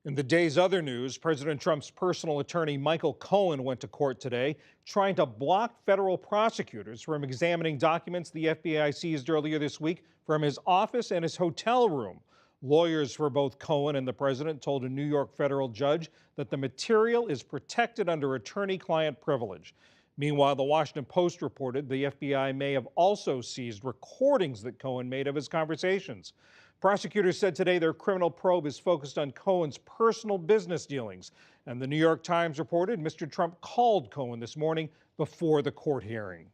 In the day's other news, President Trump's personal attorney Michael Cohen went to court today trying to block federal prosecutors from examining documents the FBI seized earlier this week from his office and his hotel room. Lawyers for both Cohen and the president told a New York federal judge that the material is protected under attorney-client privilege. Meanwhile, the Washington Post reported the FBI may have also seized recordings that Cohen made of his conversations. Prosecutors said today their criminal probe is focused on Cohen's personal business dealings. And the New York Times reported Mr. Trump called Cohen this morning before the court hearing.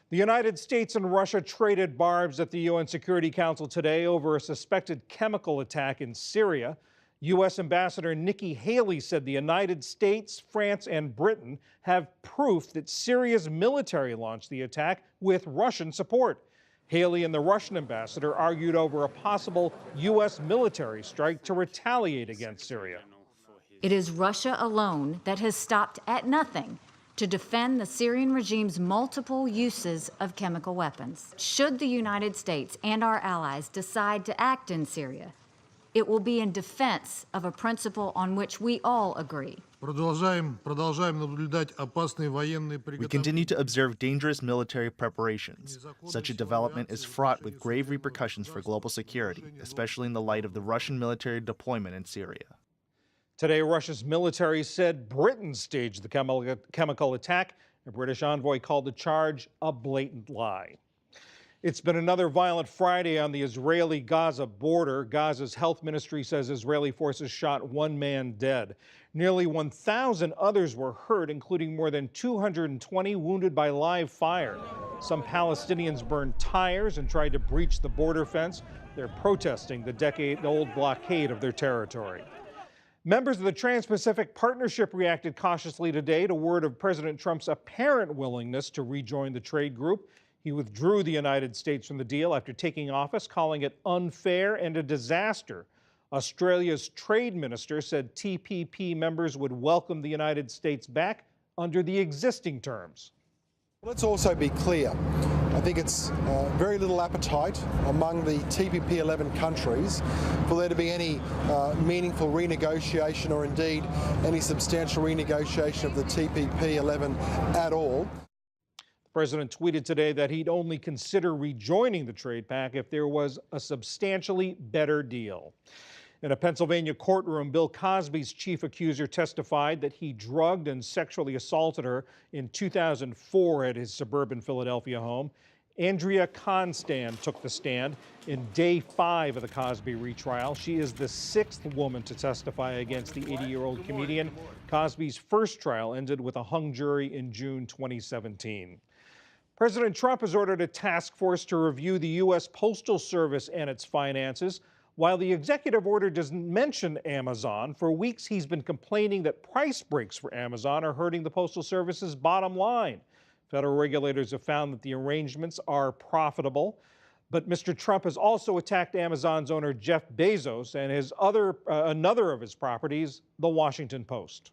The United States and Russia traded barbs at the UN Security Council today over a suspected chemical attack in Syria. U.S. Ambassador Nikki Haley said the United States, France, and Britain have proof that Syria's military launched the attack with Russian support. Haley and the Russian ambassador argued over a possible U.S. military strike to retaliate against Syria. It is Russia alone that has stopped at nothing to defend the Syrian regime's multiple uses of chemical weapons. Should the United States and our allies decide to act in Syria, it will be in defense of a principle on which we all agree. We continue to observe dangerous military preparations. Such a development is fraught with grave repercussions for global security, especially in the light of the Russian military deployment in Syria. Today, Russia's military said Britain staged the chemical attack. A British envoy called the charge a blatant lie. It's been another violent Friday on the Israeli-Gaza border. Gaza's health ministry says Israeli forces shot one man dead. Nearly 1,000 others were hurt, including more than 220 wounded by live fire. Some Palestinians burned tires and tried to breach the border fence. They're protesting the decade-old blockade of their territory. Members of the Trans-Pacific Partnership reacted cautiously today to word of President Trump's apparent willingness to rejoin the trade group. He withdrew the United States from the deal after taking office, calling it unfair and a disaster. Australia's trade minister said TPP members would welcome the United States back under the existing terms. Let's also be clear. I think it's very little appetite among the TPP 11 countries for there to be any meaningful renegotiation or indeed any substantial renegotiation of the TPP 11 at all. The president tweeted today that he'd only consider rejoining the trade pact if there was a substantially better deal. In a Pennsylvania courtroom, Bill Cosby's chief accuser testified that he drugged and sexually assaulted her in 2004 at his suburban Philadelphia home. Andrea Constand took the stand in day 5 of the Cosby retrial. She is the 6th woman to testify against the 80-year-old comedian. Cosby's first trial ended with a hung jury in June 2017. President Trump has ordered a task force to review the U.S. Postal Service and its finances. While the executive order doesn't mention Amazon, for weeks he's been complaining that price breaks for Amazon are hurting the Postal Service's bottom line. Federal regulators have found that the arrangements are profitable. But Mr. Trump has also attacked Amazon's owner Jeff Bezos and another of his properties, the Washington Post.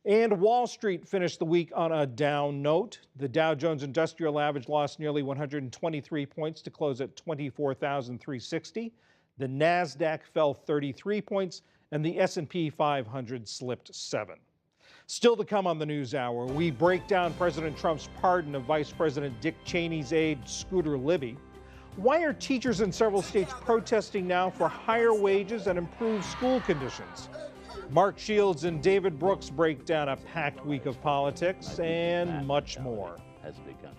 And Wall Street finished the week on a down note. The Dow Jones Industrial Average lost nearly 123 points to close at 24,360. The NASDAQ fell 33 points, and the S&P 500 slipped 7. Still to come on the NewsHour, we break down President Trump's pardon of Vice President Dick Cheney's aide, Scooter Libby. Why are teachers in several states protesting now for higher wages and improved school conditions? Mark Shields and David Brooks break down a packed week of politics and much more. Has begun.